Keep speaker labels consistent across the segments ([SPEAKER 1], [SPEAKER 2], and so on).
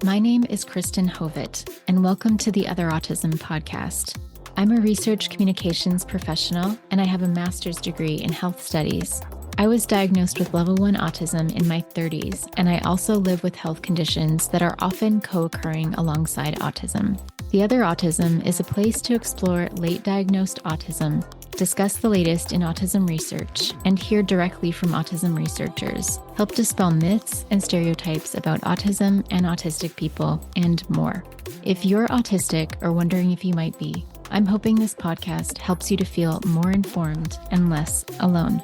[SPEAKER 1] My name is Kristen Hovet, and welcome to the Otherautism podcast. I'm a research communications professional, and I have a master's degree in health studies. I was diagnosed with level 1 autism in my 30s, and I also live with health conditions that are often co-occurring alongside autism. The Otherautism is a place to explore late diagnosed autism, discuss the latest in autism research, and hear directly from autism researchers, help dispel myths and stereotypes about autism and autistic people, and more. If you're autistic or wondering if you might be, I'm hoping this podcast helps you to feel more informed and less alone.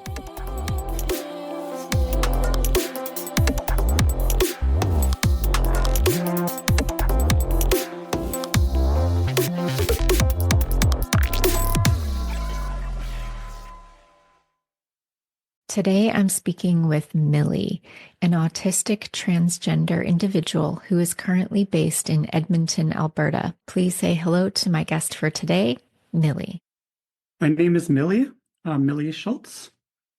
[SPEAKER 1] Today, I'm speaking with Millie, an autistic transgender individual who is currently based in Edmonton, Alberta. Please say hello to my guest for today, Millie.
[SPEAKER 2] My name is Millie, Millie Schultz.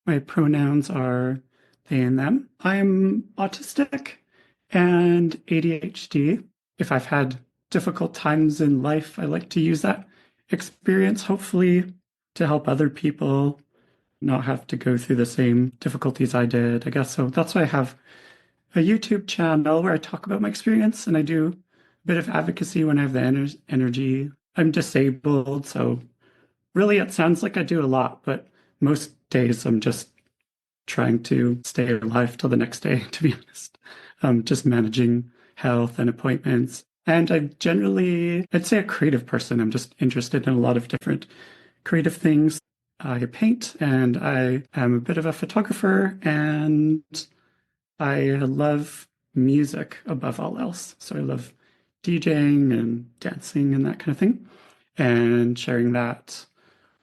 [SPEAKER 2] My pronouns are they and them. I'm autistic and ADHD. If I've had difficult times in life, I like to use that experience, hopefully, to help other people not have to go through the same difficulties I did, I guess. So that's why I have a YouTube channel where I talk about my experience, and I do a bit of advocacy when I have the energy. I'm disabled, so really it sounds like I do a lot, but most days I'm just trying to stay alive till the next day, to be honest. Just managing health and appointments. And I'm generally, I'd say, a creative person. I'm just interested in a lot of different creative things. I paint, and I am a bit of a photographer, and I love music above all else. So I love DJing and dancing and that kind of thing, and sharing that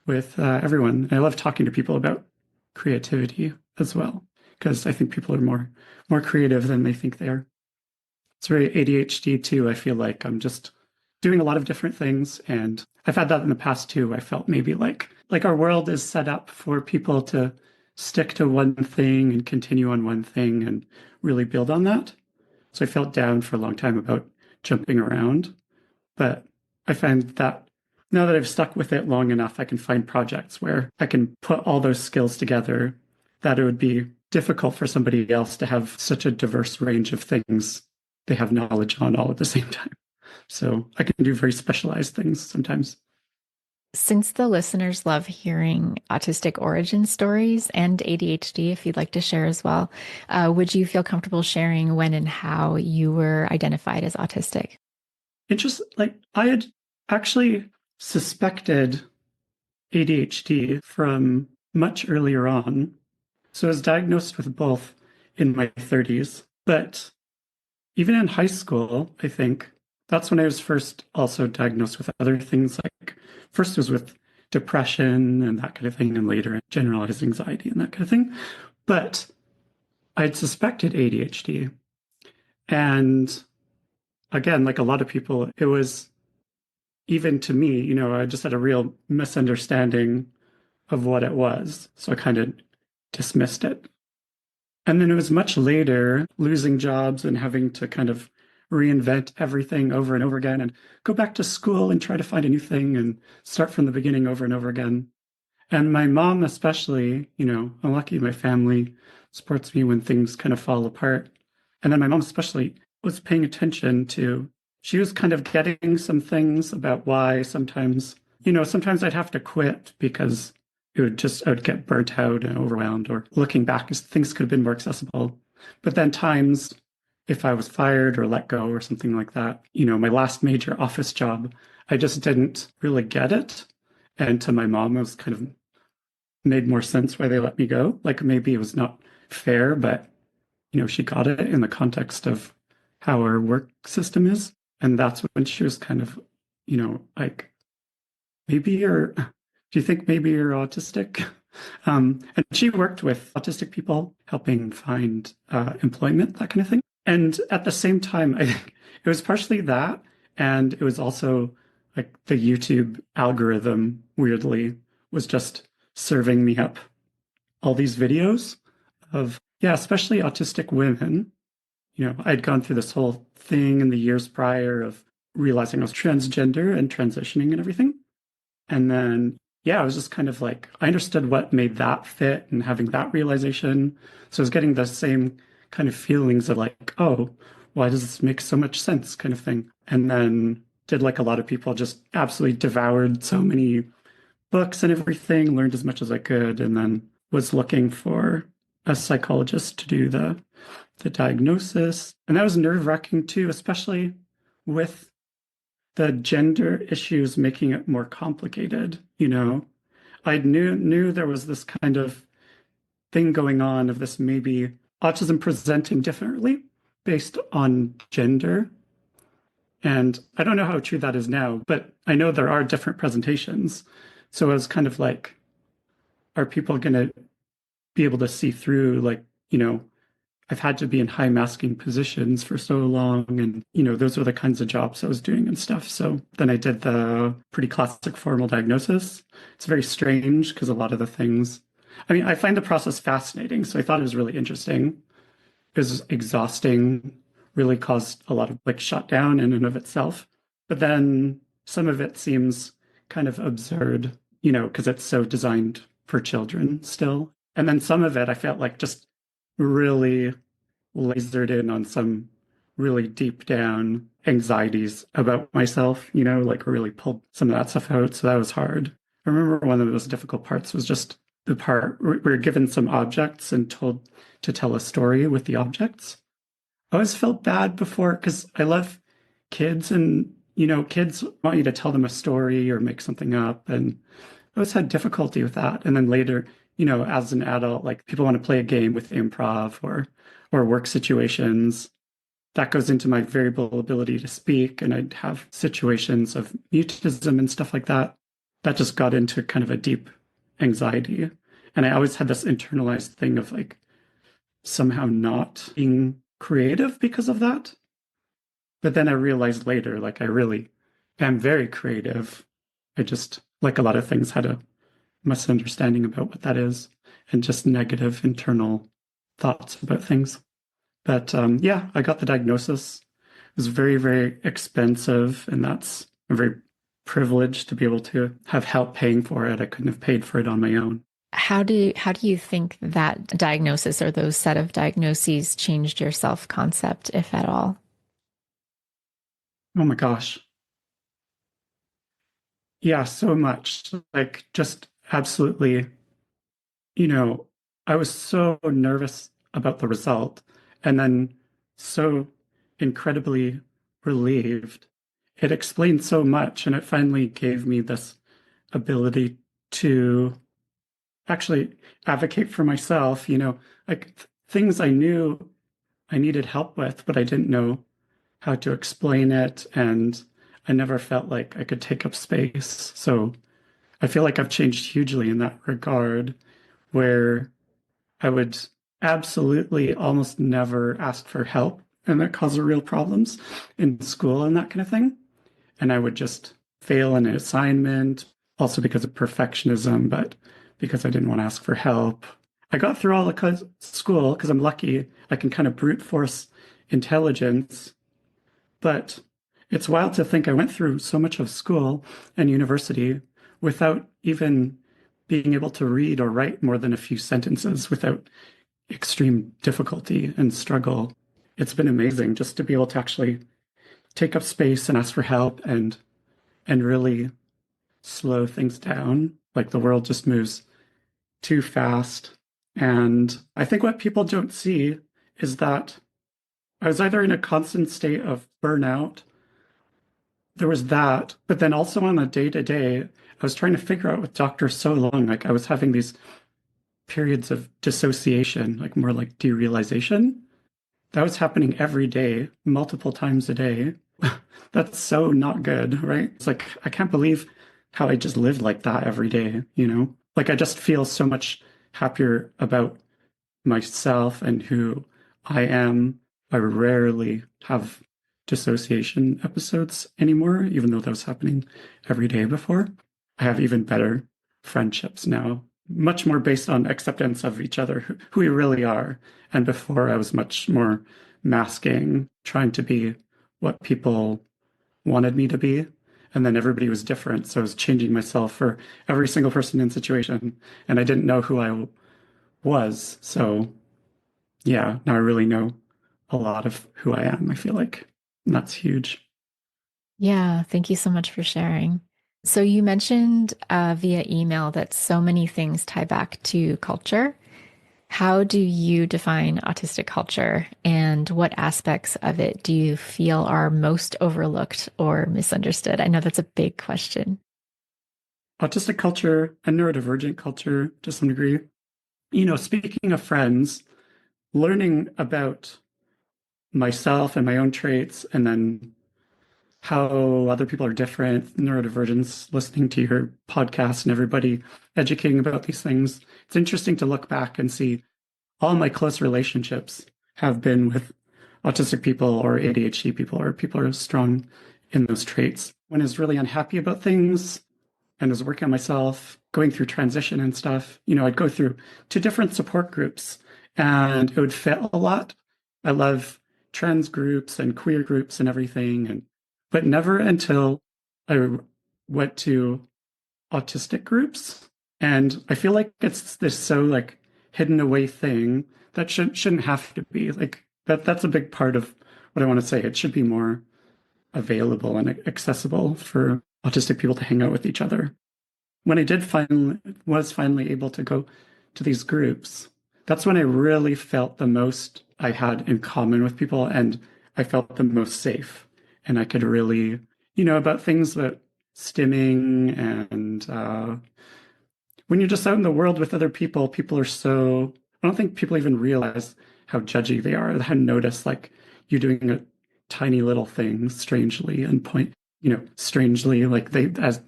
[SPEAKER 2] with everyone. I love talking to people about creativity as well, because I think people are more creative than they think they are. It's very ADHD too. I feel like I'm just doing a lot of different things, and I've had that in the past too. I felt maybe like our world is set up for people to stick to one thing and continue on one thing and really build on that. So I felt down for a long time about jumping around. But I find that now that I've stuck with it long enough, I can find projects where I can put all those skills together that it would be difficult for somebody else to have such a diverse range of things they have knowledge on all at the same time. So I can do very specialized things sometimes.
[SPEAKER 1] Since the listeners love hearing autistic origin stories and ADHD, if you'd like to share as well, would you feel comfortable sharing when and how you were identified as autistic?
[SPEAKER 2] I had actually suspected ADHD from much earlier on. So I was diagnosed with both in my 30s. But even in high school, I think, that's when I was first also diagnosed with other things. Like first was with depression and that kind of thing, and later generalized anxiety and that kind of thing. But I'd suspected ADHD. And again, like a lot of people, it was, even to me, I just had a real misunderstanding of what it was. So I kind of dismissed it. And then it was much later, losing jobs and having to kind of reinvent everything over and over again and go back to school and try to find a new thing and start from the beginning over and over again. And my mom especially, I'm lucky my family supports me when things kind of fall apart. And then my mom especially was paying attention to, she was kind of getting some things about why sometimes I'd have to quit because I would get burnt out and overwhelmed, or looking back, things could have been more accessible. But then times, if I was fired or let go or something like that, my last major office job, I just didn't really get it. And to my mom, it was kind of made more sense why they let me go. Like maybe it was not fair, but, she got it in the context of how our work system is. And that's when she was kind of, like, do you think maybe you're autistic? And she worked with autistic people, helping find employment, that kind of thing. And at the same time, I think it was partially that. And it was also like the YouTube algorithm, weirdly, was just serving me up all these videos of, especially autistic women, I'd gone through this whole thing in the years prior of realizing I was transgender and transitioning and everything. And then, yeah, I was just kind of like, I understood what made that fit and having that realization. So I was getting the same kind of feelings of like, oh, why does this make so much sense kind of thing. And then did like a lot of people, just absolutely devoured so many books and everything, learned as much as I could, and then was looking for a psychologist to do the diagnosis. And that was nerve-wracking too, especially with the gender issues making it more complicated. I knew there was this kind of thing going on of this maybe autism presenting differently based on gender. And I don't know how true that is now, but I know there are different presentations. So I was kind of like, are people going to be able to see through, like, I've had to be in high masking positions for so long. And, those were the kinds of jobs I was doing and stuff. So then I did the pretty classic formal diagnosis. It's very strange because a lot of the things, I mean, I find the process fascinating. So I thought it was really interesting. It was exhausting, really caused a lot of like shutdown in and of itself. But then some of it seems kind of absurd, because it's so designed for children still. And then some of it I felt like just really lasered in on some really deep down anxieties about myself, like really pulled some of that stuff out. So that was hard. I remember one of the most difficult parts was just the part we were given some objects and told to tell a story with the objects. I always felt bad before because I love kids and, kids want you to tell them a story or make something up. And I always had difficulty with that. And then later, as an adult, like people want to play a game with improv or work situations. That goes into my variable ability to speak. And I'd have situations of mutism and stuff like that. That just got into kind of a deep anxiety. And I always had this internalized thing of like somehow not being creative because of that. But then I realized later, like I really am very creative. I just, like a lot of things, had a misunderstanding about what that is and just negative internal thoughts about things. But yeah, I got the diagnosis. It was very, very expensive, and that's I'm very privileged to be able to have help paying for it. I couldn't have paid for it on my own.
[SPEAKER 1] How do you think that diagnosis or those set of diagnoses changed your self-concept, if at all?
[SPEAKER 2] Oh my gosh. Yeah, so much. Like just absolutely, you know, I was so nervous about the result and then so incredibly relieved. It explained so much and it finally gave me this ability to actually advocate for myself, like things I knew I needed help with, but I didn't know how to explain it. And I never felt like I could take up space. So I feel like I've changed hugely in that regard, where I would absolutely almost never ask for help. And that caused real problems in school and that kind of thing. And I would just fail in an assignment, also because of perfectionism, but because I didn't want to ask for help. I got through all the school because I'm lucky. I can kind of brute force intelligence, but it's wild to think I went through so much of school and university without even being able to read or write more than a few sentences without extreme difficulty and struggle. It's been amazing just to be able to actually take up space and ask for help and really slow things down. Like the world just moves too fast. And I think what people don't see is that I was either in a constant state of burnout, there was that, but then also on a day to day, I was trying to figure out with doctors so long, like I was having these periods of dissociation, like more like derealization. That was happening every day, multiple times a day. That's so not good, right? It's like, I can't believe how I just lived like that every day, Like I just feel so much happier about myself and who I am. I rarely have dissociation episodes anymore, even though that was happening every day before. I have even better friendships now, much more based on acceptance of each other, who we really are. And before I was much more masking, trying to be what people wanted me to be. And then everybody was different. So I was changing myself for every single person in situation. And I didn't know who I was. So yeah, now I really know a lot of who I am, I feel like. And that's huge.
[SPEAKER 1] Yeah, thank you so much for sharing. So you mentioned via email that so many things tie back to culture. How do you define autistic culture, and what aspects of it do you feel are most overlooked or misunderstood? I know that's a big question.
[SPEAKER 2] Autistic culture and neurodivergent culture to some degree. You know, speaking of friends, learning about myself and my own traits, and then how other people are different, neurodivergence, listening to your podcast and everybody educating about these things. It's interesting to look back and see all my close relationships have been with autistic people or ADHD people or people who are strong in those traits. When I was really unhappy about things and was working on myself, going through transition and stuff, you know, I'd go through two different support groups and it would fail a lot. I love trans groups and queer groups and everything, and but never until I went to autistic groups. And I feel like it's this so like hidden away thing that shouldn't have to be like that's a big part of what I want to say. It should be more available and accessible for autistic people to hang out with each other. When I did finally able to go to these groups, that's when I really felt the most I had in common with people, and I felt the most safe. And I could really, you know, about things that stimming and when you're just out in the world with other people, people are so, I don't think people even realize how judgy they are, how notice like you doing a tiny little thing strangely and point, you know, strangely, like as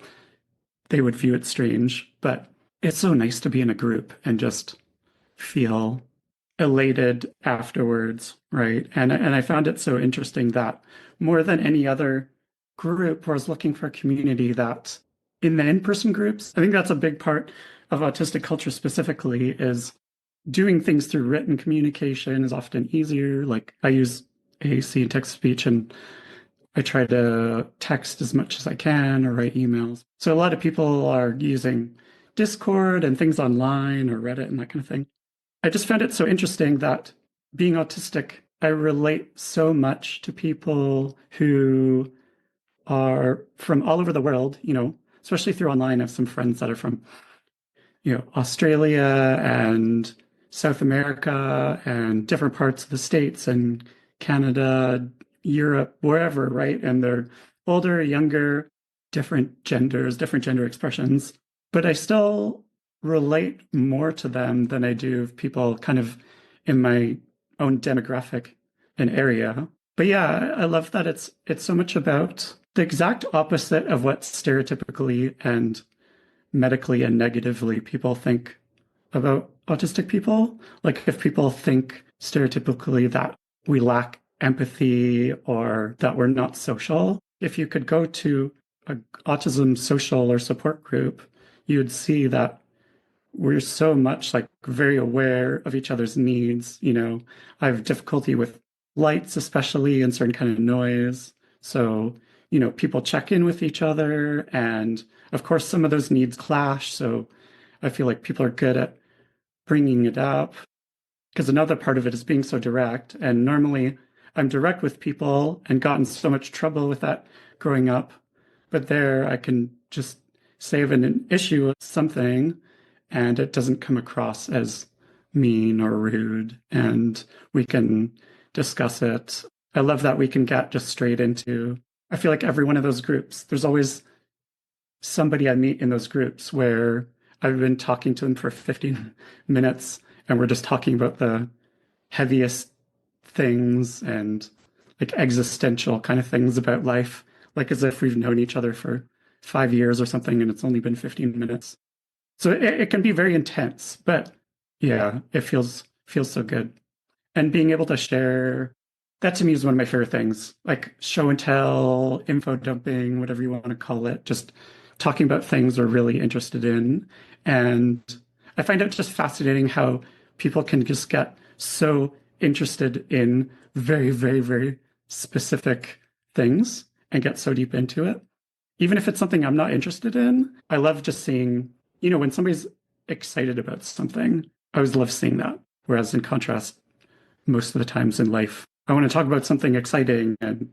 [SPEAKER 2] they would view it strange. But it's so nice to be in a group and just feel elated afterwards, right? And I found it so interesting that more than any other group where I was looking for a community, that in the in-person groups, I think that's a big part of autistic culture specifically, is doing things through written communication is often easier. Like I use AAC and text speech, and I try to text as much as I can or write emails. So a lot of people are using Discord and things online or Reddit and that kind of thing. I just found it so interesting that being autistic, I relate so much to people who are from all over the world, you know, especially through online. I have some friends that are from, you know, Australia and South America and different parts of the States and Canada, Europe, wherever, right? And they're older, younger, different genders, different gender expressions. But I still relate more to them than I do people kind of in my own demographic and area. But yeah, I love that it's so much about the exact opposite of what stereotypically and medically and negatively people think about autistic people. Like if people think stereotypically that we lack empathy or that we're not social, if you could go to an autism social or support group, you'd see that we're so much like very aware of each other's needs. You know, I have difficulty with lights, especially and certain kind of noise. So, you know, people check in with each other. And of course, some of those needs clash. So I feel like people are good at bringing it up, because another part of it is being so direct. And normally I'm direct with people and gotten so much trouble with that growing up. But there I can just say of an issue of something and it doesn't come across as mean or rude, and we can discuss it. I love that we can get just straight into, I feel like every one of those groups, there's always somebody I meet in those groups where I've been talking to them for 15 minutes and we're just talking about the heaviest things and like existential kind of things about life, like as if we've known each other for 5 years or something and it's only been 15 minutes. So it can be very intense, but yeah, it feels so good. And being able to share, that to me is one of my favorite things, like show and tell, info dumping, whatever you want to call it, just talking about things we're really interested in. And I find it just fascinating how people can just get so interested in very, very, very specific things and get so deep into it. Even if it's something I'm not interested in, I love just seeing, when somebody's excited about something, I always love seeing that. Whereas in contrast, most of the times in life, I want to talk about something exciting and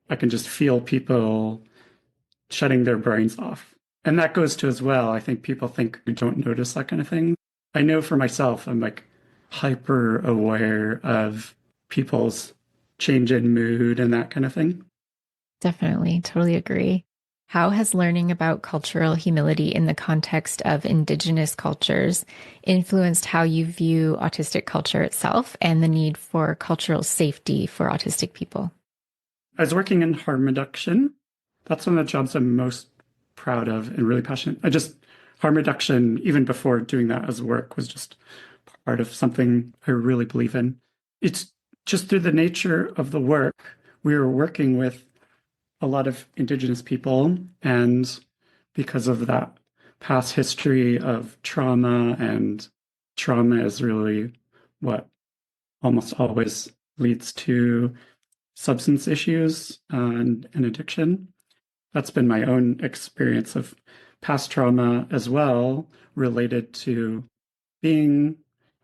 [SPEAKER 2] I can just feel people shutting their brains off. And that goes to as well. I think people think we don't notice that kind of thing. I know for myself, I'm like hyper aware of people's change in mood and that kind of thing.
[SPEAKER 1] Definitely. Totally agree. How has learning about cultural humility in the context of Indigenous cultures influenced how you view autistic culture itself and the need for cultural safety for autistic people?
[SPEAKER 2] I was working in harm reduction. That's one of the jobs I'm most proud of and really passionate. Harm reduction, even before doing that as work, was just part of something I really believe in. It's just through the nature of the work, we were working with a lot of Indigenous people, and because of that past history of trauma, and trauma is really what almost always leads to substance issues and addiction. That's been my own experience of past trauma as well, related to being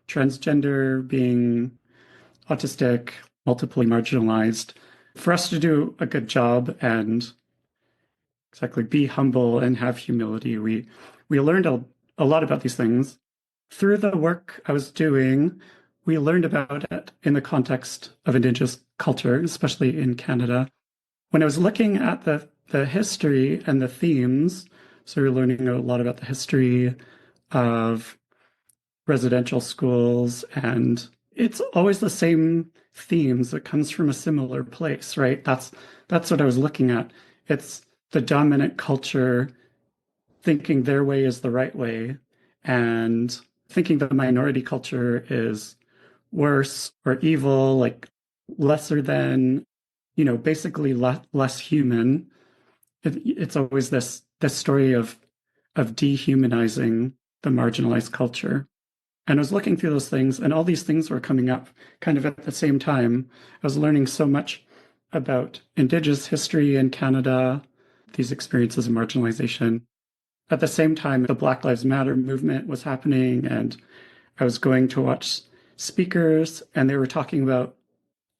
[SPEAKER 2] transgender, being autistic, multiply marginalized. For us to do a good job and exactly be humble and have humility, we learned a lot about these things. Through the work I was doing, we learned about it in the context of Indigenous culture, especially in Canada. When I was looking at the history and the themes, so we're learning a lot about the history of residential schools, and it's always the same themes that comes from a similar place, right? That's what I was looking at. It's the dominant culture thinking their way is the right way and thinking the minority culture is worse or evil, like lesser than, basically less human. It's always this story of dehumanizing the marginalized culture. And I was looking through those things, and all these things were coming up kind of at the same time. I was learning so much about Indigenous history in Canada, these experiences of marginalization. At the same time, the Black Lives Matter movement was happening, and I was going to watch speakers, and they were talking about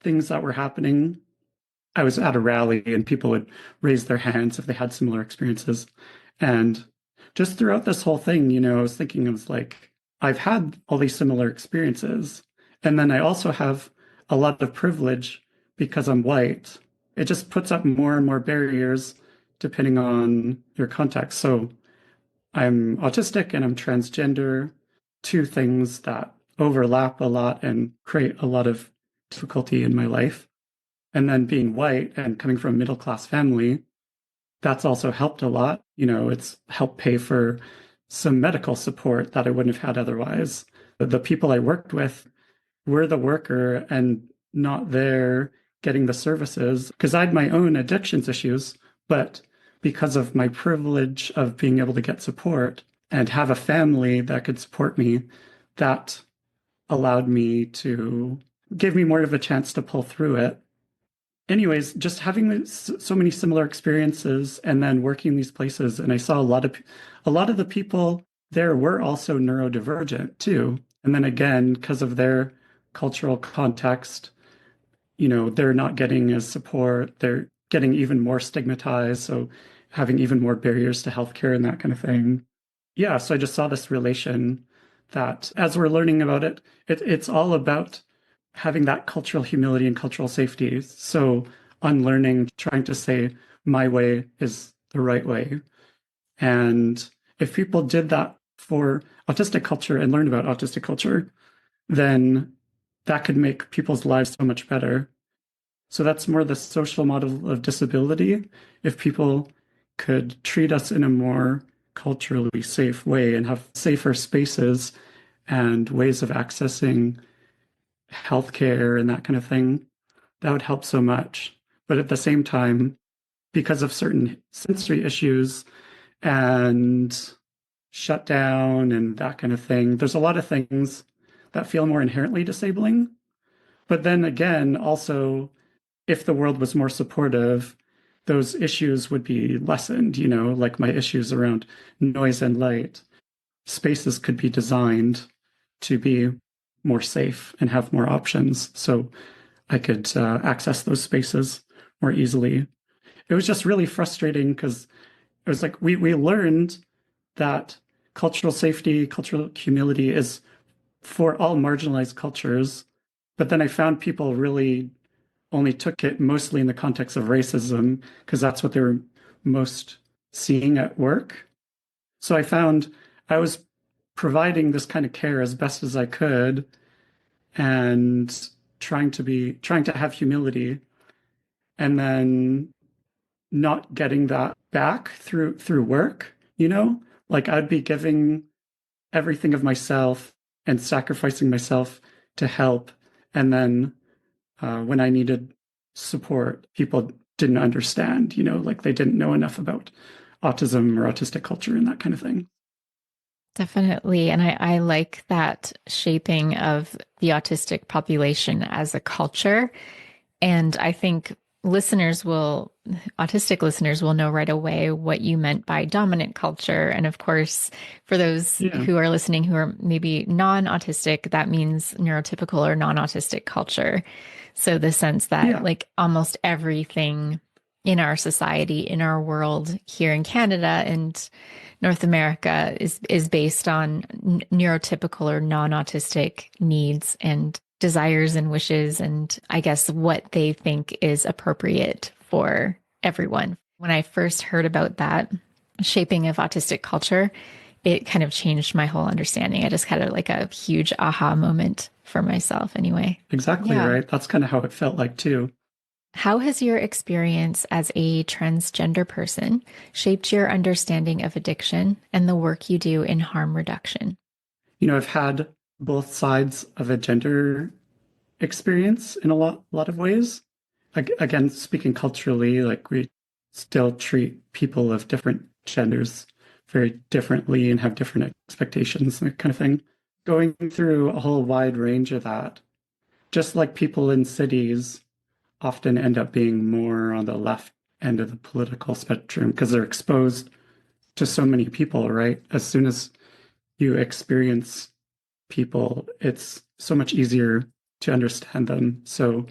[SPEAKER 2] things that were happening. I was at a rally, and people would raise their hands if they had similar experiences. And just throughout this whole thing, I was thinking, I was like, I've had all these similar experiences. And then I also have a lot of privilege because I'm white. It just puts up more and more barriers depending on your context. So I'm autistic and I'm transgender, two things that overlap a lot and create a lot of difficulty in my life. And then being white and coming from a middle class family, that's also helped a lot. It's helped pay for some medical support that I wouldn't have had otherwise. The people I worked with were the worker and not there getting the services because I had my own addictions issues, but because of my privilege of being able to get support and have a family that could support me, that allowed me to give me more of a chance to pull through it. Anyways, just having so many similar experiences and then working these places, and I saw a lot of the people there were also neurodivergent too. And then again, because of their cultural context, they're not getting as support. They're getting even more stigmatized, so having even more barriers to healthcare and that kind of thing. Yeah, so I just saw this relation that as we're learning about it's all about having that cultural humility and cultural safety. So unlearning, trying to say my way is the right way. And if people did that for autistic culture and learned about autistic culture, then that could make people's lives so much better. So that's more the social model of disability. If people could treat us in a more culturally safe way and have safer spaces and ways of accessing healthcare and that kind of thing, that would help so much. But at the same time, because of certain sensory issues and shutdown and that kind of thing, there's a lot of things that feel more inherently disabling. But then again, also, if the world was more supportive, those issues would be lessened, like my issues around noise and light. Spaces could be designed to be more safe and have more options. So I could access those spaces more easily. It was just really frustrating because it was like we learned that cultural safety, cultural humility is for all marginalized cultures. But then I found people really only took it mostly in the context of racism because that's what they were most seeing at work. So I found I was providing this kind of care as best as I could and trying to have humility and then not getting that back through work, Like I'd be giving everything of myself and sacrificing myself to help. And then when I needed support, people didn't understand, like they didn't know enough about autism or autistic culture and that kind of thing.
[SPEAKER 1] Definitely. And I like that shaping of the autistic population as a culture. And I think autistic listeners will know right away what you meant by dominant culture. And of course, for those
[SPEAKER 2] Yeah.
[SPEAKER 1] who are listening who are maybe non-autistic, that means neurotypical or non-autistic culture. So the sense that
[SPEAKER 2] Yeah.
[SPEAKER 1] like almost everything in our society, in our world here in Canada and North America is based on neurotypical or non-autistic needs and desires and wishes, and I guess what they think is appropriate for everyone. When I first heard about that shaping of autistic culture, it kind of changed my whole understanding. I just had like a huge aha moment for myself anyway.
[SPEAKER 2] Exactly
[SPEAKER 1] Yeah.
[SPEAKER 2] right. That's kind of how it felt like too.
[SPEAKER 1] How has your experience as a transgender person shaped your understanding of addiction and the work you do in harm reduction?
[SPEAKER 2] I've had both sides of a gender experience in a lot of ways. Again, speaking culturally, like we still treat people of different genders very differently and have different expectations and that kind of thing. Going through a whole wide range of that, just like people in cities often end up being more on the left end of the political spectrum because they're exposed to so many people, right? As soon as you experience people, it's so much easier to understand them. So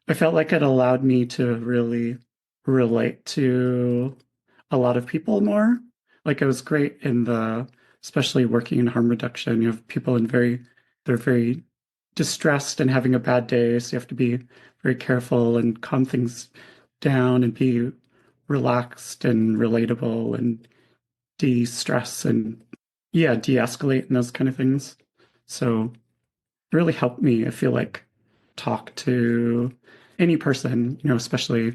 [SPEAKER 2] I felt like it allowed me to really relate to a lot of people more. Like it was great especially working in harm reduction, you have people they're very distressed and having a bad day. So you have to be very careful and calm things down and be relaxed and relatable and de-stress and yeah, de-escalate and those kind of things. So it really helped me, I feel like, talk to any person, especially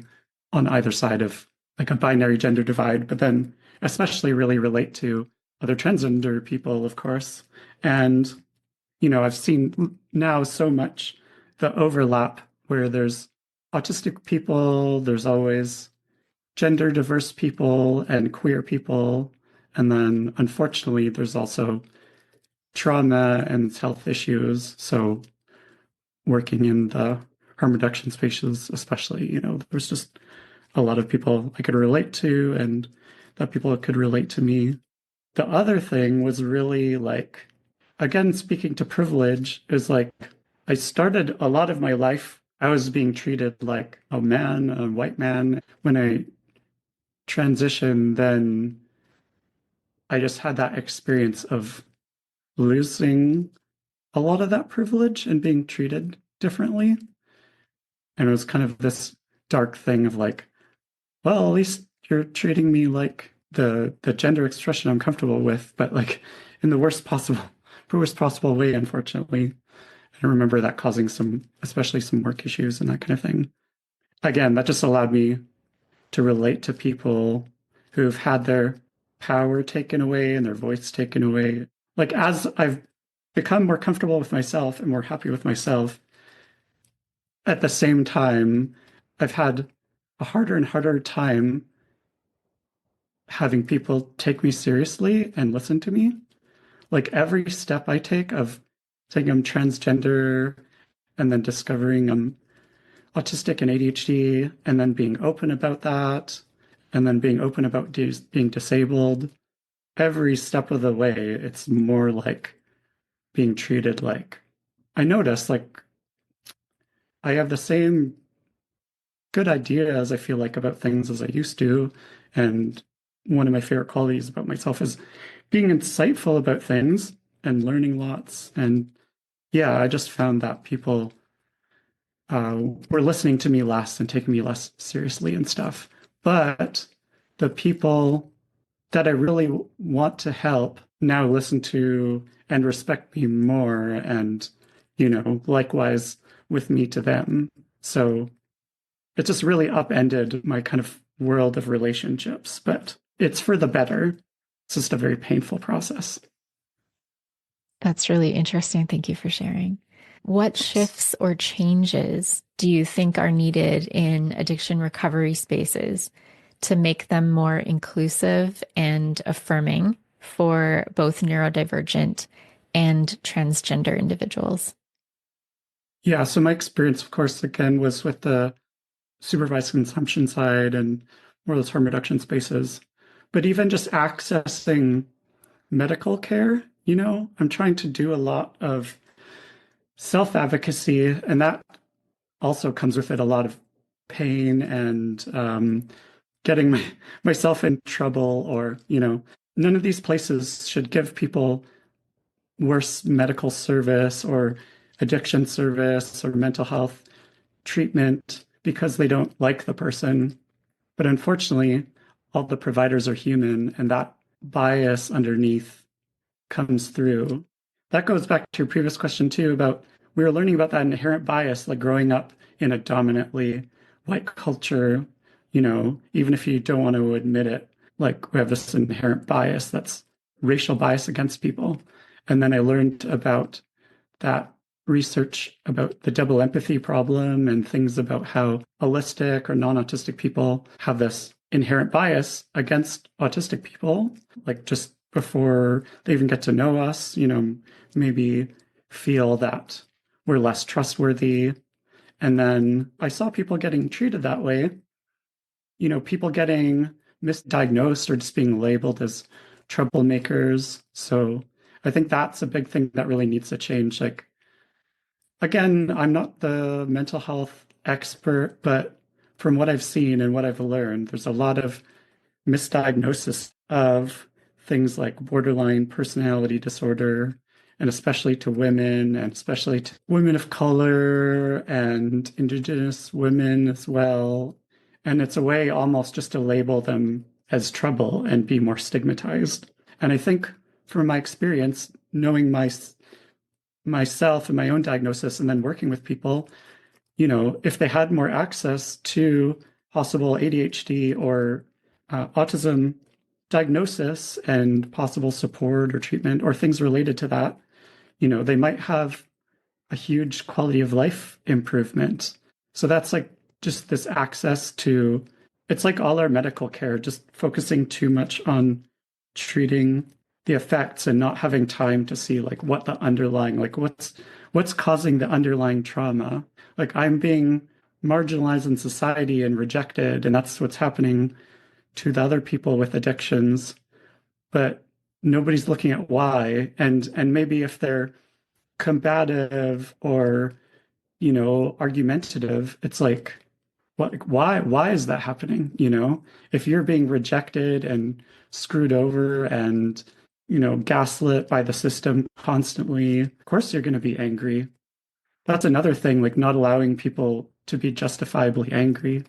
[SPEAKER 2] on either side of like a binary gender divide, but then especially really relate to other transgender people, of course. And, I've seen now so much the overlap where there's autistic people, there's always gender diverse people and queer people. And then unfortunately, there's also trauma and health issues. So working in the harm reduction spaces, especially, there's just a lot of people I could relate to and that people could relate to me. The other thing was really like, again, speaking to privilege, is like I started a lot of my life, I was being treated like a man, a white man. When I transitioned, then I just had that experience of losing a lot of that privilege and being treated differently. And it was kind of this dark thing of like, well, at least you're treating me like the gender expression I'm comfortable with, but like in the worst possible way, unfortunately. I remember that causing especially some work issues and that kind of thing. Again, that just allowed me to relate to people who've had their power taken away and their voice taken away. Like as I've become more comfortable with myself and more happy with myself, at the same time, I've had a harder and harder time having people take me seriously and listen to me. Like every step I take of saying I'm transgender and then discovering I'm autistic and ADHD, and then being open about that, and then being open about being disabled. Every step of the way, it's more like being treated like I notice like I have the same good ideas, I feel like, about things as I used to. And one of my favorite qualities about myself is being insightful about things and learning lots. And yeah, I just found that people were listening to me less and taking me less seriously and stuff. But the people that I really want to help now listen to and respect me more, and, likewise with me to them. So it just really upended my kind of world of relationships, but it's for the better. It's just a very painful process.
[SPEAKER 1] That's really interesting. Thank you for sharing. What shifts or changes do you think are needed in addiction recovery spaces to make them more inclusive and affirming for both neurodivergent and transgender individuals?
[SPEAKER 2] Yeah, so my experience, of course, again, was with the supervised consumption side and more of those harm reduction spaces. But even just accessing medical care, I'm trying to do a lot of self-advocacy, and that also comes with it a lot of pain and getting myself in trouble, or, none of these places should give people worse medical service or addiction service or mental health treatment because they don't like the person. But unfortunately, all the providers are human, and that bias underneath comes through. That goes back to your previous question too about we were learning about that inherent bias, like growing up in a dominantly white culture, even if you don't want to admit it, like we have this inherent bias that's racial bias against people. And then I learned about that research about the double empathy problem and things about how autistic or non-autistic people have this inherent bias against autistic people, like just before they even get to know us, maybe feel that we're less trustworthy. And then I saw people getting treated that way, people getting misdiagnosed or just being labeled as troublemakers. So I think that's a big thing that really needs to change. Like, again, I'm not the mental health expert, but from what I've seen and what I've learned, there's a lot of misdiagnosis of things like borderline personality disorder, and especially to women, and especially to women of color and Indigenous women as well. And it's a way almost just to label them as trouble and be more stigmatized. And I think from my experience, knowing myself and my own diagnosis and then working with people, if they had more access to possible ADHD or autism diagnosis and possible support or treatment or things related to that, they might have a huge quality of life improvement. So that's like just this access to, it's like all our medical care, just focusing too much on treating the effects and not having time to see like what the underlying, like what's causing the underlying trauma. Like I'm being marginalized in society and rejected, and that's what's happening to the other people with addictions, but nobody's looking at why. And maybe if they're combative or, argumentative, it's like, what, like, why is that happening? If you're being rejected and screwed over and, gaslit by the system constantly, of course you're going to be angry. That's another thing, like not allowing people to be justifiably angry.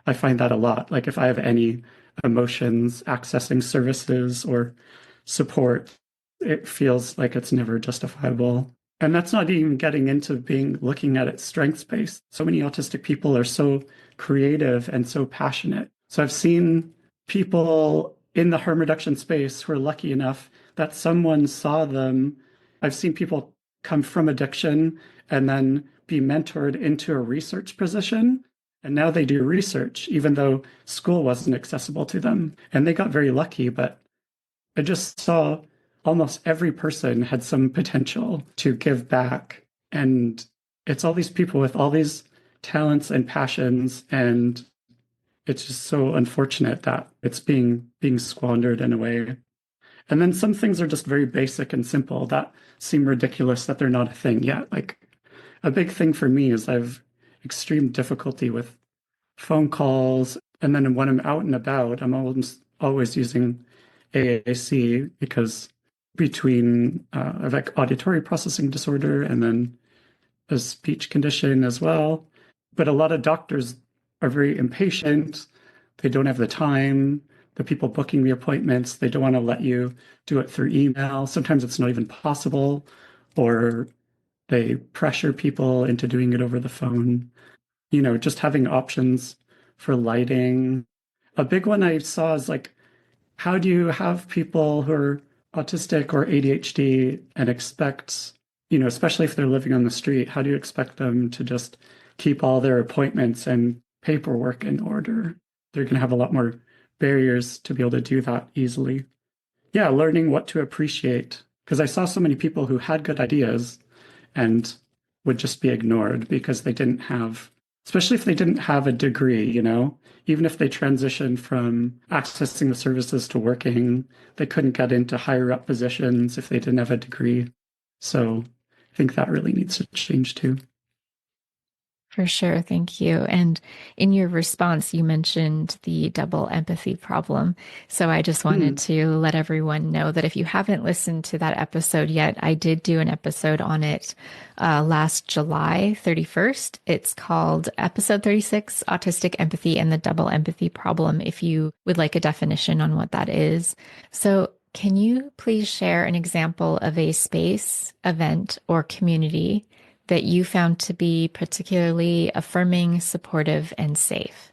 [SPEAKER 2] I find that a lot. Like if I have any emotions accessing services or support, it feels like it's never justifiable. And that's not even getting into looking at its strengths based. So many autistic people are so creative and so passionate. So I've seen people in the harm reduction space who are lucky enough that someone saw them. I've seen people come from addiction and then be mentored into a research position. And now they do research, even though school wasn't accessible to them. And they got very lucky, but I just saw almost every person had some potential to give back. And it's all these people with all these talents and passions, and it's just so unfortunate that it's being squandered in a way. And then some things are just very basic and simple that seem ridiculous that they're not a thing yet. Like a big thing for me is I've extreme difficulty with phone calls. And then when I'm out and about, I'm always using AAC because between I've like auditory processing disorder and then a speech condition as well. But a lot of doctors are very impatient. They don't have the time. The people booking the appointments, they don't want to let you do it through email. Sometimes it's not even possible, or they pressure people into doing it over the phone. Just having options for lighting. A big one I saw is like, how do you have people who are autistic or ADHD and expect, especially if they're living on the street, how do you expect them to just keep all their appointments and paperwork in order? They're going to have a lot more barriers to be able to do that easily. Yeah, learning what to appreciate. Because I saw so many people who had good ideas and would just be ignored because they didn't have, especially if they didn't have a degree, even if they transitioned from accessing the services to working, they couldn't get into higher up positions if they didn't have a degree. So I think that really needs to change too.
[SPEAKER 1] For sure. Thank you. And in your response, you mentioned the double empathy problem. So I just wanted to let everyone know that if you haven't listened to that episode yet, I did do an episode on it last July 31st. It's called episode 36, Autistic Empathy and the Double Empathy Problem, if you would like a definition on what that is. So can you please share an example of a space, event, or community that you found to be particularly affirming, supportive, and safe?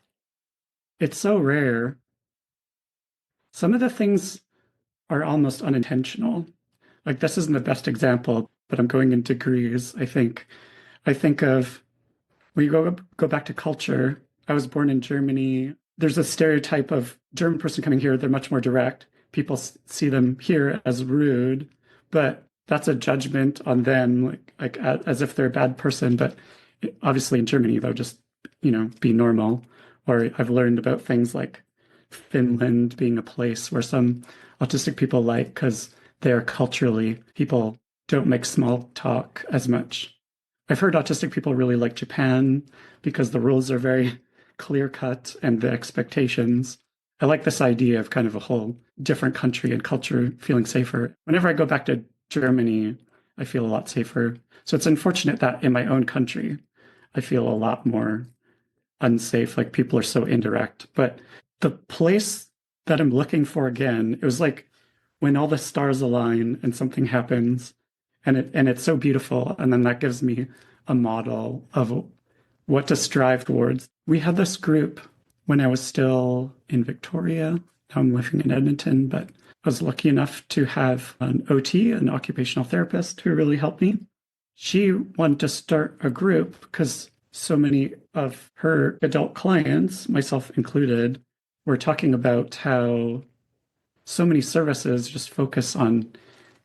[SPEAKER 2] It's so rare. Some of the things are almost unintentional. Like this isn't the best example, but I'm going in degrees. I think of when you go back to culture. I was born in Germany. There's a stereotype of German person coming here. They're much more direct. People see them here as rude, but that's a judgment on them, like as if they're a bad person. But obviously in Germany, they'll just, be normal. Or I've learned about things like Finland being a place where some autistic people like because they're culturally, people don't make small talk as much. I've heard autistic people really like Japan because the rules are very clear cut and the expectations. I like this idea of kind of a whole different country and culture feeling safer. Whenever I go back to Germany, I feel a lot safer. So it's unfortunate that in my own country, I feel a lot more unsafe. Like people are so indirect. But the place that I'm looking for again, it was like when all the stars align and something happens and it's so beautiful. And then that gives me a model of what to strive towards. We had this group when I was still in Victoria. Now I'm living in Edmonton, but I was lucky enough to have an OT, an occupational therapist, who really helped me. She wanted to start a group because so many of her adult clients, myself included, were talking about how so many services just focus on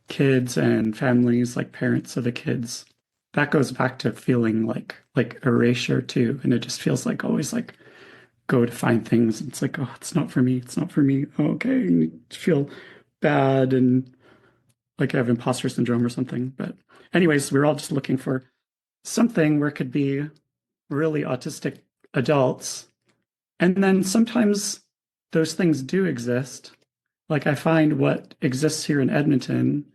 [SPEAKER 2] kids and families, like parents of the kids. That goes back to feeling like erasure too. And it just feels like always like go to find things. It's like, oh, it's not for me. It's not for me. Oh, okay. And you feel bad and like I have imposter syndrome or something. But anyways, we're all just looking for something where it could be really autistic adults. And then sometimes those things do exist. Like I find what exists here in Edmonton,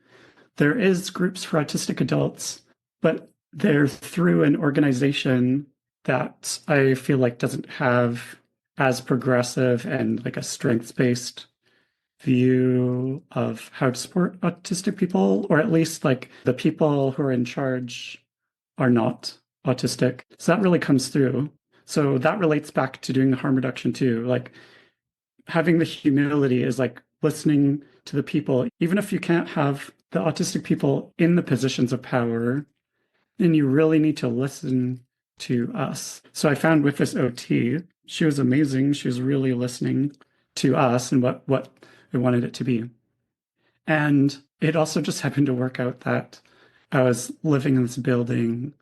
[SPEAKER 2] there is groups for autistic adults, but they're through an organization that I feel like doesn't have as progressive and like a strengths-based view of how to support autistic people, or at least like the people who are in charge are not autistic. So that really comes through. So that relates back to doing the harm reduction too. Like having the humility is like listening to the people, even if you can't have the autistic people in the positions of power, then you really need to listen to us. So I found with this OT, she was amazing. She was really listening to us and what we wanted it to be. And it also just happened to work out that I was living in this building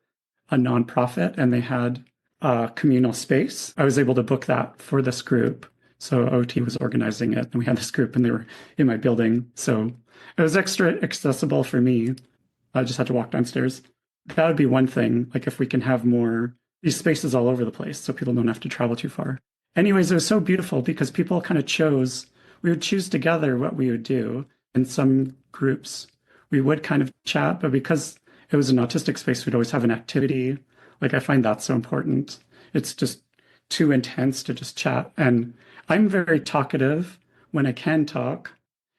[SPEAKER 2] a nonprofit and they had a communal space. I was able to book that for this group. So OT was organizing it, and we had this group, and they were in my building. So it was extra accessible for me. I just had to walk downstairs. That would be one thing, like if we can have more these spaces all over the place so people don't have to travel too far. Anyways, it was so beautiful because people kind of we would choose together what we would do. In some groups, we would kind of chat, but because it was an autistic space, we'd always have an activity. Like I find that so important. It's just too intense to just chat. And I'm very talkative when I can talk,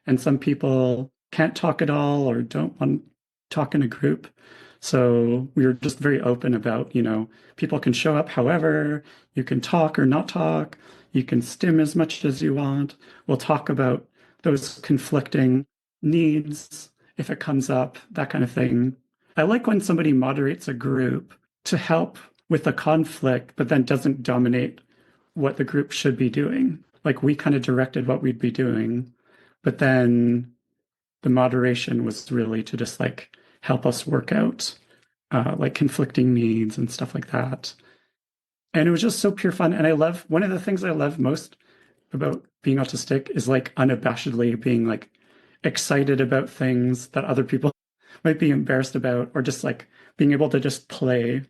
[SPEAKER 2] and some people can't talk at all or don't want to talk in a group. So we were just very open about, people can show up however, you can talk or not talk, you can stim as much as you want. We'll talk about those conflicting needs if it comes up, that kind of thing. I like when somebody moderates a group to help with a conflict, but then doesn't dominate what the group should be doing. Like we kind of directed what we'd be doing, but then the moderation was really to just like help us work out like conflicting needs and stuff like that. And it was just so pure fun. And one of the things I love most about being autistic is like unabashedly being like excited about things that other people might be embarrassed about, or just like being able to just play,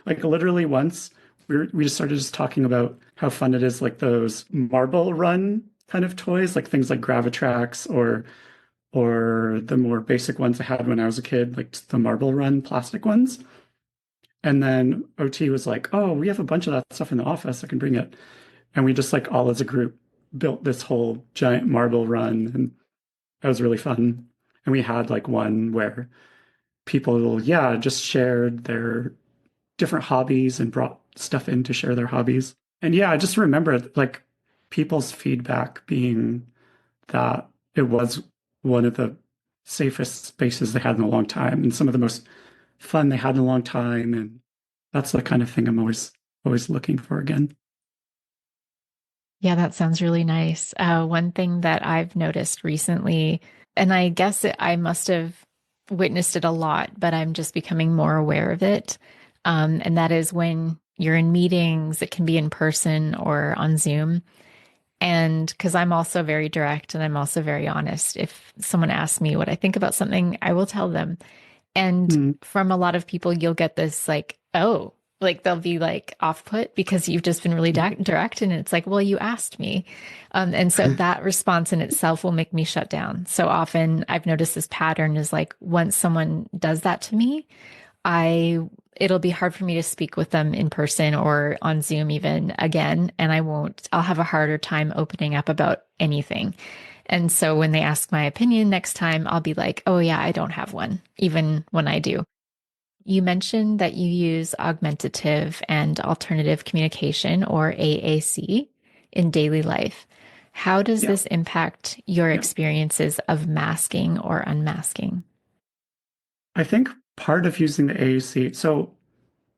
[SPEAKER 2] like literally once we just started just talking about how fun it is, like those marble run kind of toys, like things like Gravitrax or the more basic ones I had when I was a kid, like the marble run plastic ones. And then OT was like, oh, we have a bunch of that stuff in the office. I can bring it. And we just like all as a group built this whole giant marble run. And that was really fun. And we had like one where people, yeah, just shared their different hobbies and brought stuff in to share their hobbies. And yeah, I just remember like people's feedback being that it was one of the safest spaces they had in a long time and some of the most fun they had in a long time. And that's the kind of thing I'm always looking for again.
[SPEAKER 1] Yeah, that sounds really nice. One thing that I've noticed recently, and I guess I must have witnessed it a lot, but I'm just becoming more aware of it. And that is when you're in meetings, it can be in person or on Zoom. And because I'm also very direct and I'm also very honest, if someone asks me what I think about something, I will tell them. And
[SPEAKER 2] Mm.
[SPEAKER 1] from a lot of people, you'll get this like, oh, like they'll be like off put because you've just been really direct. And it's like, well, you asked me. And so that response in itself will make me shut down. So often I've noticed this pattern is like once someone does that to me, it'll be hard for me to speak with them in person or on Zoom even again. And I'll have a harder time opening up about anything. And so when they ask my opinion next time, I'll be like, oh yeah, I don't have one, even when I do. You mentioned that you use augmentative and alternative communication, or AAC, in daily life. How does
[SPEAKER 2] Yeah.
[SPEAKER 1] this impact your
[SPEAKER 2] Yeah.
[SPEAKER 1] experiences of masking or unmasking?
[SPEAKER 2] I think part of using the AAC, so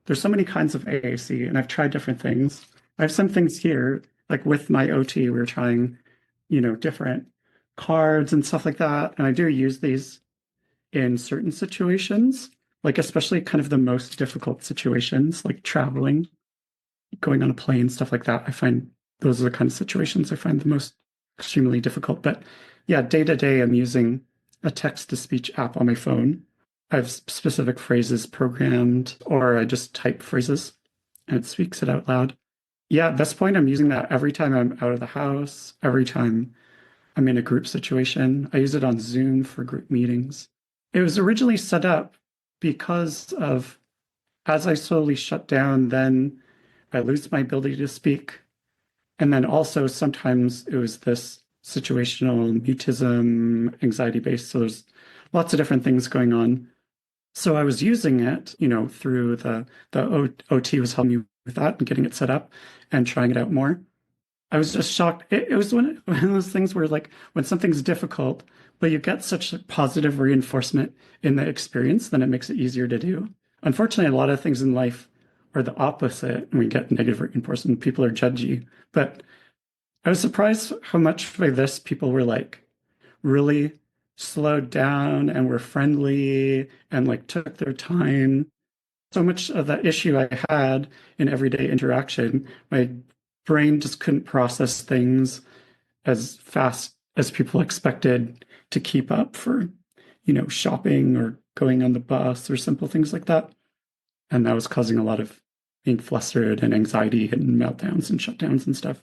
[SPEAKER 2] there's so many kinds of AAC, and I've tried different things. I have some things here, like with my OT, we were trying, different cards and stuff like that. And I do use these in certain situations, like especially kind of the most difficult situations, like traveling, going on a plane, stuff like that. I find those are the kind of situations I find the most extremely difficult. But yeah, day to day, I'm using a text to speech app on my phone. I have specific phrases programmed, or I just type phrases and it speaks it out loud. Yeah, at this point, I'm using that every time I'm out of the house, every time I'm in a group situation. I use it on Zoom for group meetings. It was originally set up because of as I slowly shut down, then I lose my ability to speak. And then also sometimes it was this situational mutism, anxiety based. So there's lots of different things going on. So I was using it, through the OT was helping me with that and getting it set up and trying it out more. I was just shocked. It was one of those things where like when something's difficult, but you get such positive reinforcement in the experience, then it makes it easier to do. Unfortunately, a lot of things in life are the opposite, and we get negative reinforcement. People are judgy. But I was surprised how much by this people were like really slowed down and were friendly and like took their time. so much of the issue I had in everyday interaction, my brain just couldn't process things as fast as people expected to keep up for, shopping or going on the bus or simple things like that. And that was causing a lot of being flustered and anxiety and meltdowns and shutdowns and stuff.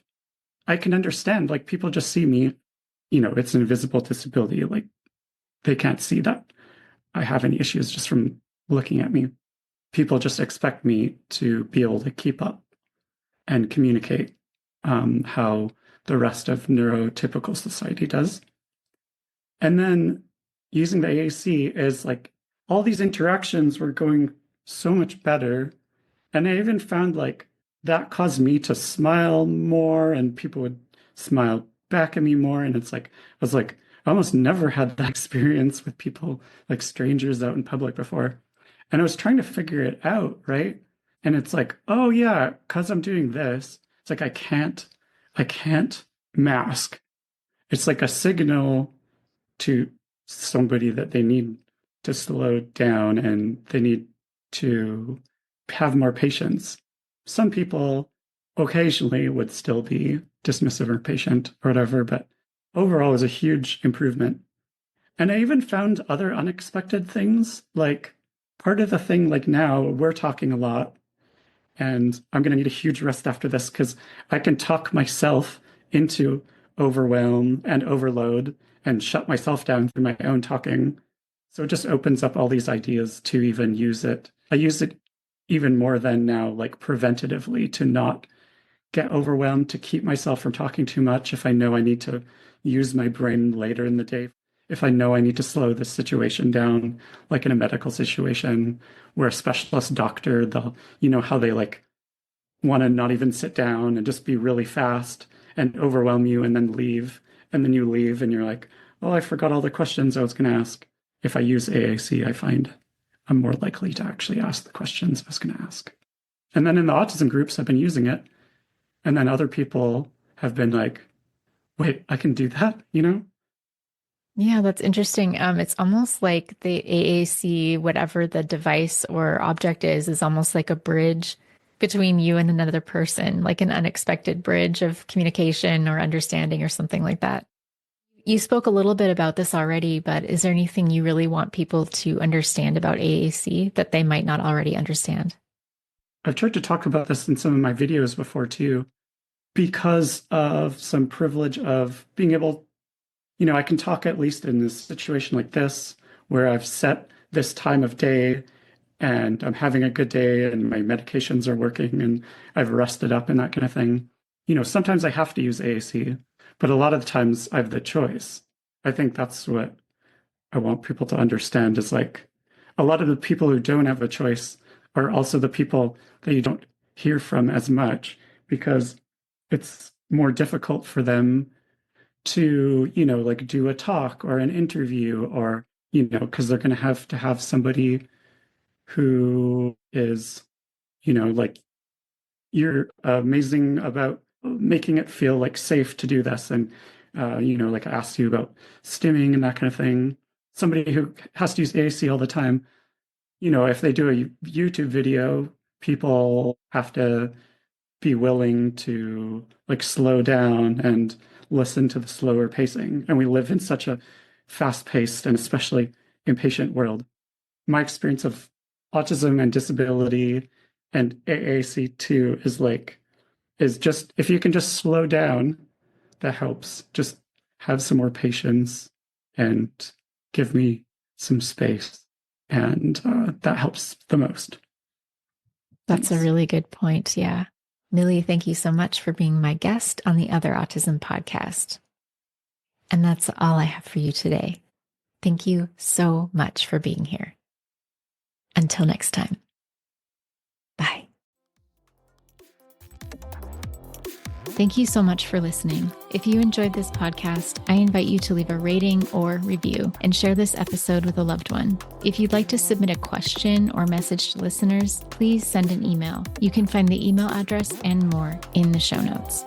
[SPEAKER 2] I can understand, like, people just see me, it's an invisible disability. Like, they can't see that I have any issues just from looking at me. People just expect me to be able to keep up and communicate how the rest of neurotypical society does. And then using the AAC is like all these interactions were going so much better. And I even found like that caused me to smile more and people would smile back at me more. And it's like, I was like, I almost never had that experience with people like strangers out in public before. And I was trying to figure it out, right? And it's like, oh yeah, because I'm doing this, it's like I can't mask. It's like a signal to somebody that they need to slow down and they need to have more patience. Some people occasionally would still be dismissive or impatient or whatever, but overall it was a huge improvement. And I even found other unexpected things. Like part of the thing, like now we're talking a lot and I'm going to need a huge rest after this because I can talk myself into overwhelm and overload and shut myself down through my own talking. So it just opens up all these ideas to even use it. I use it even more than now, like preventatively to not get overwhelmed, to keep myself from talking too much if I know I need to use my brain later in the day. If I know I need to slow the situation down, like in a medical situation where a specialist doctor, they'll, how they like want to not even sit down and just be really fast and overwhelm you and then leave. And then you leave and you're like, oh, I forgot all the questions I was going to ask. If I use AAC, I find I'm more likely to actually ask the questions I was going to ask. And then in the autism groups, I've been using it. And then other people have been like, wait, I can do that,
[SPEAKER 1] Yeah, that's interesting. It's almost like the AAC, whatever the device or object is almost like a bridge between you and another person, like an unexpected bridge of communication or understanding or something like that. You spoke a little bit about this already, but is there anything you really want people to understand about AAC that they might not already understand?
[SPEAKER 2] I've tried to talk about this in some of my videos before too, because of some privilege of being able, I can talk at least in this situation like this, where I've set this time of day and I'm having a good day and my medications are working and I've rested up and that kind of thing. Sometimes I have to use AAC, but a lot of the times I have the choice. I think that's what I want people to understand is like a lot of the people who don't have a choice are also the people that you don't hear from as much because it's more difficult for them to, like do a talk or an interview or, because they're going to have somebody who is, like you're amazing about making it feel like safe to do this. And, like I asked you about stimming and that kind of thing. Somebody who has to use AAC all the time, if they do a YouTube video, people have to be willing to like slow down and listen to the slower pacing. And we live in such a fast-paced and especially impatient world. My experience of autism and disability and AAC too is just if you can just slow down, that helps. Just have some more patience and give me some space. And that helps the most.
[SPEAKER 1] That's a really good point. Yeah. Millie, thank you so much for being my guest on the Other Autism podcast. And that's all I have for you today. Thank you so much for being here. Until next time. Bye. Thank you so much for listening. If you enjoyed this podcast, I invite you to leave a rating or review and share this episode with a loved one. If you'd like to submit a question or message to listeners, please send an email. You can find the email address and more in the show notes.